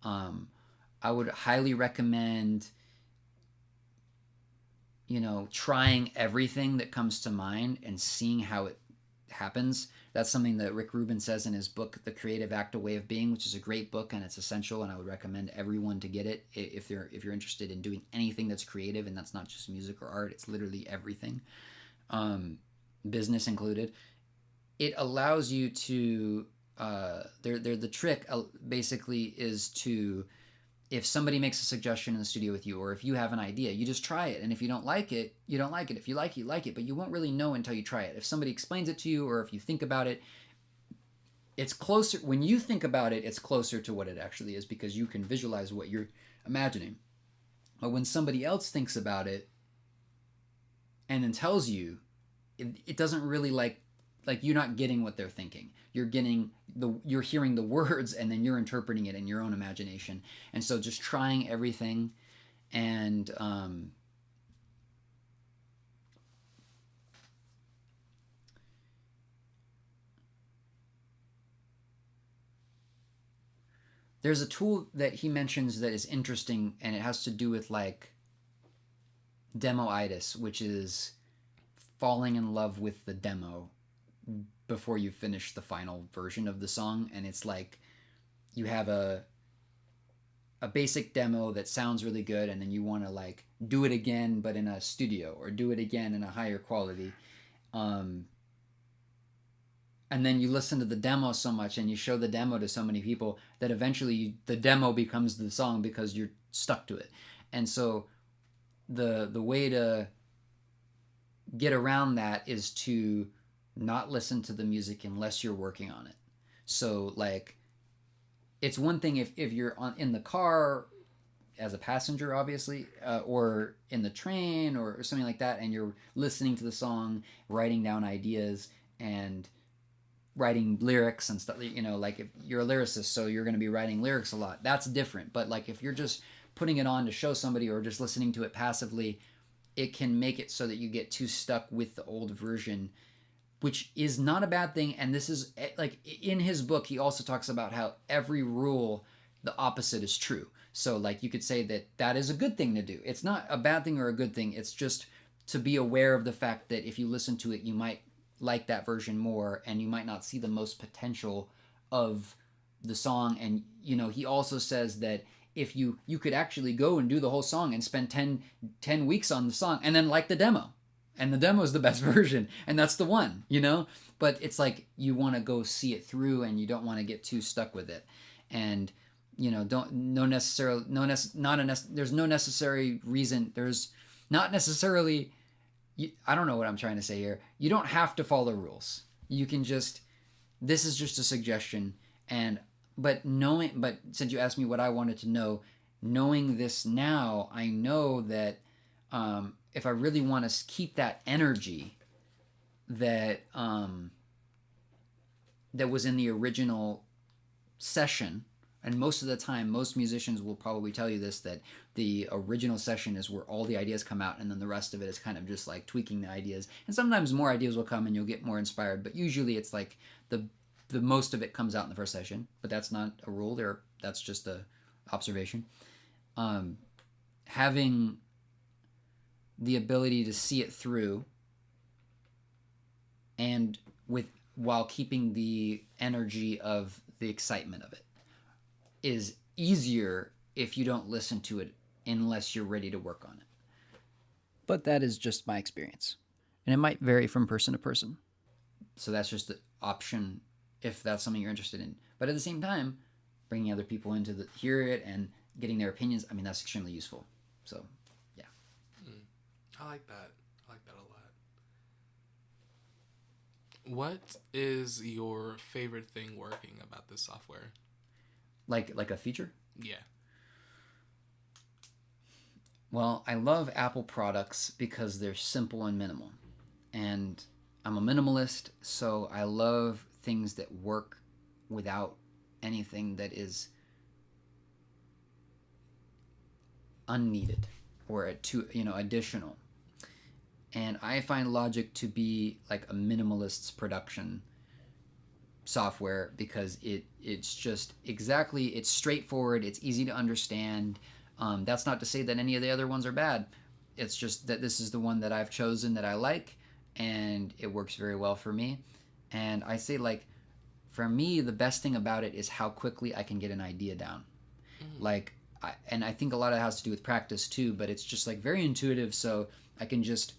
I would highly recommend, trying everything that comes to mind and seeing how it happens. That's something that Rick Rubin says in his book, The Creative Active Way of Being, which is a great book, and it's essential, and I would recommend everyone to get it if you're interested in doing anything that's creative, and that's not just music or art, it's literally everything, business included. It allows you to, the trick basically is to, if somebody makes a suggestion in the studio with you, or if you have an idea, you just try it. And if you don't like it, you don't like it. If you like it, you like it. But you won't really know until you try it. If somebody explains it to you, or if you think about it, it's closer. When you think about it, it's closer to what it actually is, because you can visualize what you're imagining. But when somebody else thinks about it and then tells you, it doesn't really like you're not getting what they're thinking. You're hearing the words, and then you're interpreting it in your own imagination. And so just trying everything, and there's a tool that he mentions that is interesting, and it has to do with like demoitis, which is falling in love with the demo before you finish the final version of the song. And it's like you have a basic demo that sounds really good, and then you want to like do it again but in a studio, or do it again in a higher quality, and then you listen to the demo so much, and you show the demo to so many people, that eventually the demo becomes the song because you're stuck to it. And so the way to get around that is to not listen to the music unless you're working on it. So like, it's one thing if you're in the car as a passenger, obviously, or in the train or something like that, and you're listening to the song, writing down ideas and writing lyrics and stuff, like if you're a lyricist, so you're going to be writing lyrics a lot, that's different. But like if you're just putting it on to show somebody, or just listening to it passively, it can make it so that you get too stuck with the old version, which is not a bad thing. And this is like, in his book, he also talks about how every rule, the opposite is true. So like, you could say that is a good thing to do. It's not a bad thing or a good thing. It's just to be aware of the fact that if you listen to it, you might like that version more, and you might not see the most potential of the song. And, he also says that if you could actually go and do the whole song and spend 10 weeks on the song, and then like the demo, and the demo is the best version, and that's the one, but it's like, you want to go see it through, and you don't want to get too stuck with it. And there's no necessary reason, there's not necessarily, I don't know what I'm trying to say here, you don't have to follow rules. You can just, this is just a suggestion, And but since you asked me what I wanted to know, knowing this now, I know that if I really want to keep that energy that that was in the original session, and most of the time most musicians will probably tell you this, that the original session is where all the ideas come out, and then the rest of it is kind of just like tweaking the ideas, and sometimes more ideas will come and you'll get more inspired, but usually it's like the most of it comes out in the first session. But that's not a rule there, that's just a observation. Having the ability to see it through, and while keeping the energy of the excitement of it, is easier if you don't listen to it unless you're ready to work on it. But that is just my experience, and it might vary from person to person. So that's just the option if that's something you're interested in. But at the same time, bringing other people in to hear it and getting their opinions, I mean, that's extremely useful. So, yeah. I like that. I like that a lot. What is your favorite thing working about this software? Like a feature? Yeah. Well, I love Apple products because they're simple and minimal. And I'm a minimalist, so I love things that work without anything that is unneeded or additional. And I find Logic to be like a minimalist's production software because it's just exactly, it's straightforward, it's easy to understand. That's not to say that any of the other ones are bad. It's just that this is the one that I've chosen that I like, and it works very well for me. And I say, like, for me, the best thing about it is how quickly I can get an idea down. Like, and I think a lot of it has to do with practice too, but it's just like very intuitive, so I can just,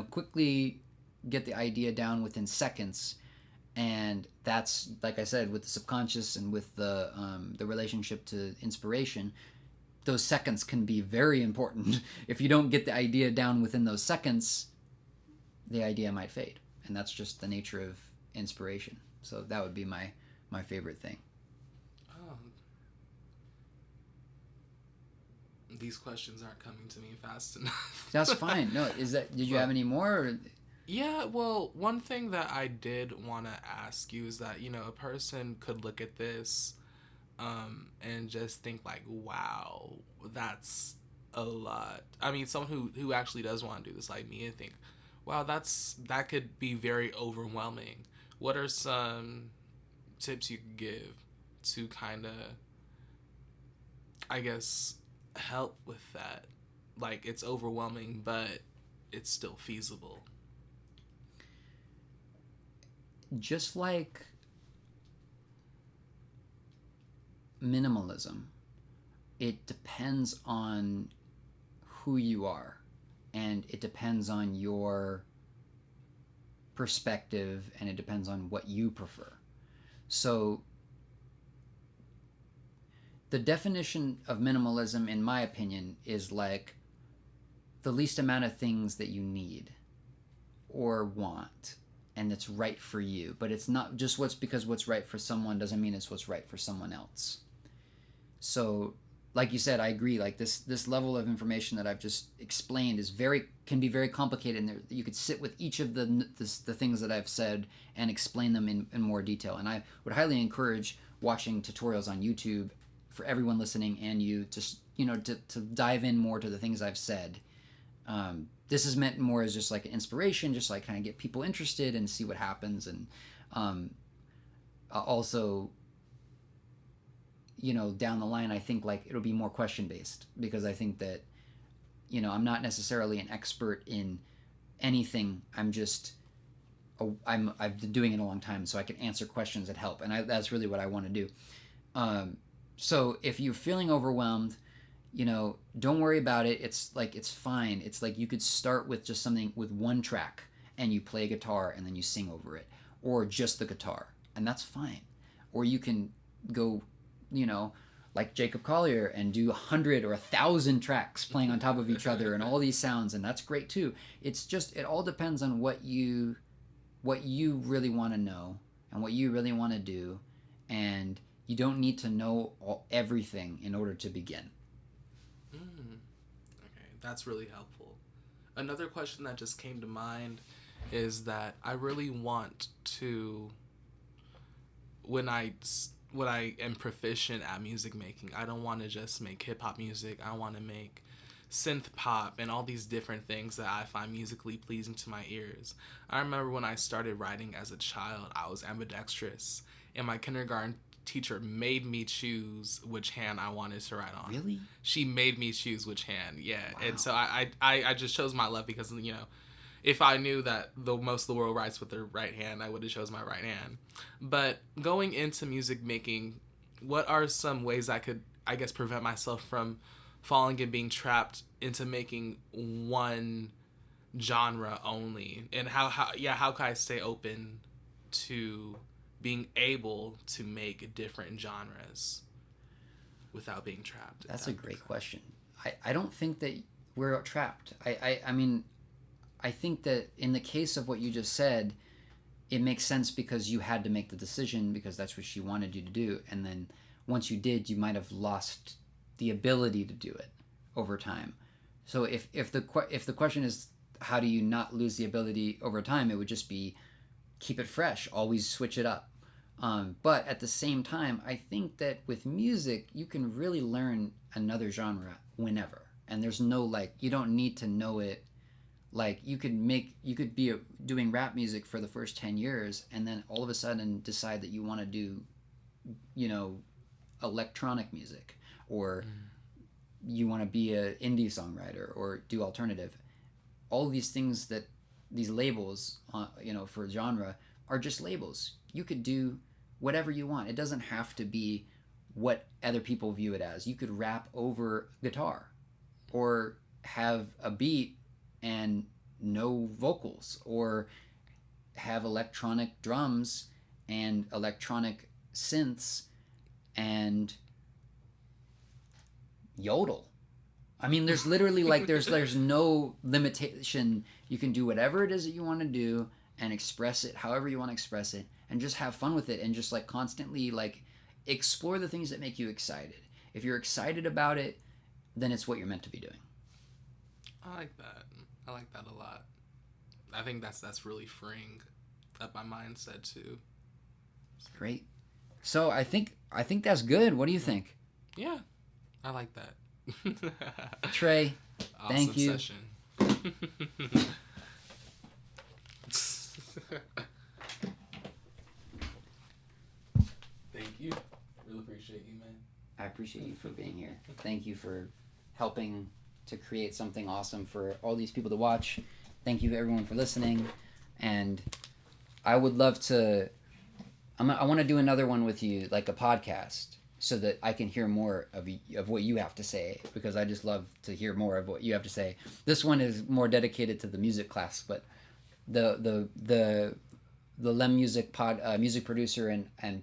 quickly get the idea down within seconds. And that's, like I said, with the subconscious and with the relationship to inspiration, those seconds can be very important. If you don't get the idea down within those seconds, the idea might fade. And that's just the nature of inspiration. So that would be my favorite thing. These questions aren't coming to me fast enough. That's fine. No, did you have any more? Or? Yeah, well, one thing that I did want to ask you is that, a person could look at this and just think like, wow, that's a lot. I mean, someone who actually does want to do this like me and think, wow, that could be very overwhelming. What are some tips you could give to kind of, I guess, help with that? Like, it's overwhelming, but it's still feasible. Just like minimalism, it depends on who you are, and it depends on your perspective, and it depends on what you prefer. So the definition of minimalism, in my opinion, is like the least amount of things that you need or want, and it's right for you. But it's not just because what's right for someone doesn't mean it's what's right for someone else. So, like you said, I agree. Like this level of information that I've just explained can be very complicated, and you could sit with each of the things that I've said and explain them in more detail. And I would highly encourage watching tutorials on YouTube for everyone listening and you to dive in more to the things I've said. This is meant more as just like an inspiration, just like kind of get people interested and see what happens. And also, down the line, I think like it'll be more question based, because I think that, I'm not necessarily an expert in anything. I've been doing it a long time, so I can answer questions that help. And that's really what I want to do. So if you're feeling overwhelmed, don't worry about it. It's fine. It's like you could start with just something with one track and you play guitar and then you sing over it, or just the guitar, and that's fine. Or you can go, like Jacob Collier and do 100 or 1,000 tracks playing on top of each other and all these sounds, and that's great too. It's just, it all depends on what you really want to know and what you really want to do. and you don't need to know everything in order to begin. Okay, that's really helpful. Another question that just came to mind is that I really want to, when I am proficient at music making, I don't want to just make hip hop music. I want to make synth pop and all these different things that I find musically pleasing to my ears. I remember when I started writing as a child, I was ambidextrous, and my kindergarten teacher made me choose which hand I wanted to write on. Really? She made me choose which hand, yeah. Wow. And so I just chose my left because, you know, if I knew that most of the world writes with their right hand, I would have chose my right hand. But going into music making, what are some ways I could, I guess, prevent myself from falling and being trapped into making one genre only? And how can I stay open to being able to make different genres without being trapped? That's a great question. I don't think that we're trapped. I mean, I think that in the case of what you just said, it makes sense because you had to make the decision because that's what she wanted you to do. And then once you did, you might have lost the ability to do it over time. So if the question is how do you not lose the ability over time, it would just be keep it fresh, always switch it up. But at the same time, I think that with music, you can really learn another genre whenever. And there's no, like, you don't need to know it. Like, you could be doing rap music for the first 10 years and then all of a sudden decide that you want to do, you know, electronic music, or you want to be an indie songwriter or do alternative. All of these things, that these labels, you know, for genre are just labels. You could do whatever you want. It doesn't have to be what other people view it as. You could rap over guitar or have a beat and no vocals, or have electronic drums and electronic synths and yodel. I mean, there's literally, like, there's no limitation. You can do whatever it is that you want to do and express it however you want to express it, and just have fun with it, and just, like, constantly, like, explore the things that make you excited. If you're excited about it, then it's what you're meant to be doing. I like that. I like that a lot. I think that's really freeing up my mindset too. Great. So I think that's good. What do you think? Yeah, I like that. Trey, awesome thank you. Session. Thank you. Really appreciate you, man. I appreciate you for being here. Thank you for helping to create something awesome for all these people to watch. Thank you everyone for listening, and I would love to. I want to do another one with you, like a podcast, so that I can hear more of what you have to say, because I just love to hear more of what you have to say. This one is more dedicated to the music class, but the LEMUSIC music producer and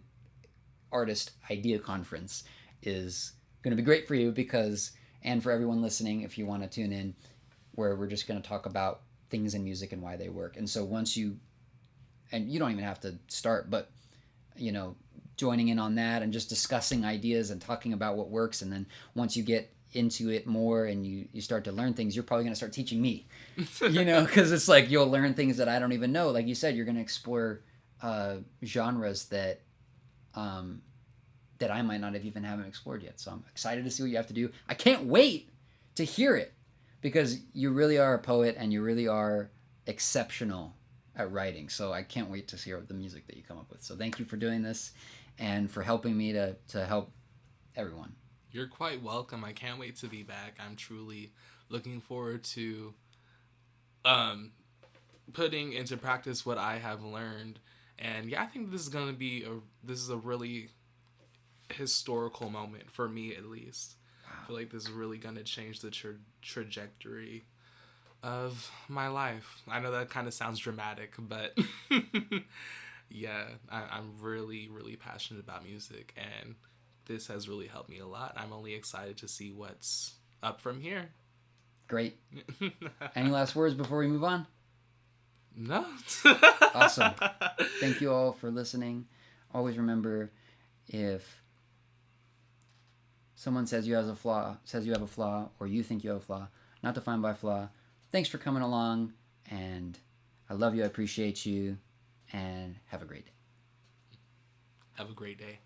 artist idea conference is going to be great for you, because, and for everyone listening, if you want to tune in, where we're just going to talk about things in music and why they work. And so once you, and you don't even have to start, but, you know, joining in on that and just discussing ideas and talking about what works. And then once you get into it more and you start to learn things, you're probably going to start teaching me, you know, because it's like you'll learn things that I don't even know. Like you said, you're going to explore genres that that I might not have even haven't explored yet. So I'm excited to see what you have to do. I can't wait to hear it, because you really are a poet and you really are exceptional at writing. So I can't wait to hear the music that you come up with. So thank you for doing this and for helping me to help everyone. You're quite welcome. I can't wait to be back. I'm truly looking forward to putting into practice what I have learned. And yeah, I think this is going to be a really historical moment for me, at least. Wow. I feel like this is really going to change the trajectory of my life. I know that kind of sounds dramatic, but yeah, I'm really, really passionate about music, and this has really helped me a lot. I'm only excited to see what's up from here. Great. Any last words before we move on? No. Awesome. Thank you all for listening. Always remember, if someone says you have a flaw, or you think you have a flaw, not defined by flaw. Thanks for coming along, and I love you, I appreciate you, and have a great day. Have a great day.